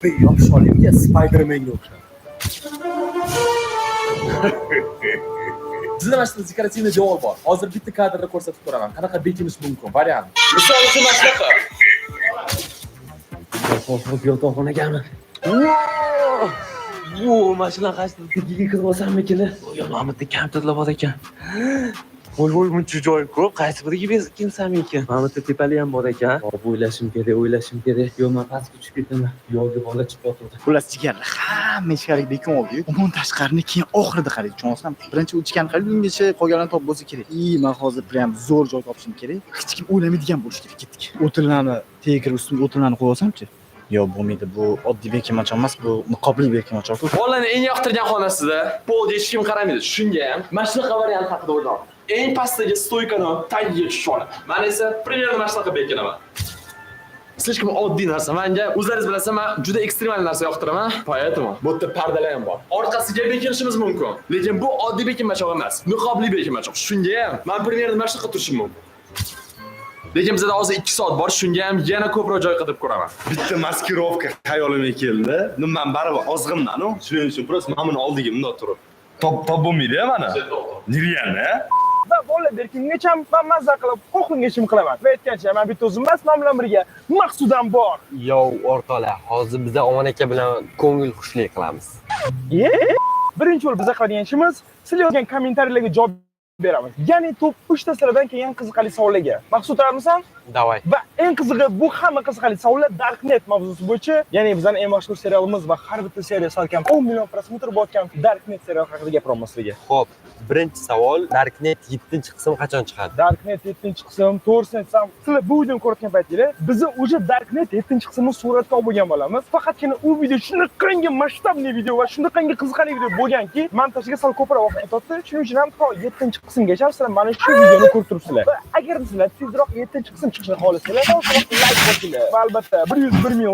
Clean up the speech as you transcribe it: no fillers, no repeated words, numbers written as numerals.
Yopish olimga Spider-Manga o'xshadi. Sizda mana shu dekorativniy devor bor. Hozir bitta kadrda ko'rsatib ko'raman. Qanaqa bekinish mumkin? Variant. Misol uchun mana shunaqa. Hop, yotoqxonagami? Vooo, mashina qachdi. Ikkiga kirib olsammikin? Yo, Mahmudni kompyuterlar bor ekan. Voy, buncha joy ko'p. Qaysi biriga kirsam ekan? Mahmudda tepali ham bor ekan. Hop, o'ylashim kerak. Yo, men pastga tushib ketaman. Yo'lga bola chiqib yotibdi. Xullas jigarlar hamma ichkariga bekon oldik. Umuman tashqarini keyin oxirida qaraydik. Tushunasizmi? Birinchi ichkani qaraydik, ungacha qolganini topib bo'lsa kerak. Men hozir prям zo'r joy topishim kerak. Hech kim o'ylamaydigan bo'lish kerak. Ketdik. O'tinlarni tegirib ustiga o'tinlarni qo'yib olsamchi? Yo'q, bo'lmaydi. Bu oddiy bekimoch emas, bu niqobli bekimoch-ku. Bolani eng yoqtirgan xonasida polga hech kim qaramaydi. Shunga ham mana shunaqa variant haqida o'yladim. Eng pastdagi stoykani tagiga tushib oladi. Men esa примерно mana shunaqa bekinaman. Слишком oddiy narsa. Menga o'zingiz bilasizlar, men juda ekstremal narsa yoqtiraman. Поэтому bu yerda pardalar ham bor. Orqasiga bekinishimiz mumkin. Lekin bu oddiy bekinmachoq emas. Niqobli bekinmachoq. Shunga ham men примерно mana shunaqa turishim mumkin. Lekin bizda hozir 2 soat bor, shunga ham yana ko'proq joy qidirib ko'raman. Bitta maskirovka xayolimga keldi. Men baribir ozg'inman-ku. Shuning uchun просто mana buni oldiga bundoq turib. Top bo'lmaydi-ya mana. Niriyani, Va bolalar berkingacha men mazza qilib, xohlingachim qilaman. Va aytgancha, men bitta o'zim emas, men bilan birga Maqsudam bor. Yo, o'rtoqlar, hozir biz Omon aka bilan ko'ngil xushlik qilamiz. Birinchi yo'l biza qiladigan ishimiz, sizlar yozgan kommentariyalarga javob beramiz. Ya'ni top 3 ta sirdan kelgan qiziqarli savollarga. Maqsud tayyormisan? Davay. Va eng qizig'i bu hamma qiziqarli savollar Darknet mavzusi bo'yicha, ya'ni bizning eng mashhur serialimiz va har bitta seriya salkam 10 million prosmetr bo'lgan Darknet serial haqida gapiramiz sizga. Xo'p, birinchi savol, Darknet 7-qism qachon chiqadi? Darknet 7-qism, to'g'risini aytsam, sizlar bu videoni ko'rayotgan paytingizda biz o'sha Darknet 7-qismni suratga olib bo'lgan bo'lamiz. Faqatgina u video shunaqangi masshtabli video va shunaqangi qiziqarli video bo'lganki, montajga sal ko'proq vaqt ketdi. Shuning uchun ham 7-qismgacha sizlar mana shu videoni ko'rib turibsizlar. Va agar sizlar tezroq 7-qism chiqishini xohlasanglar, like bosinglar. Va albatta 101 million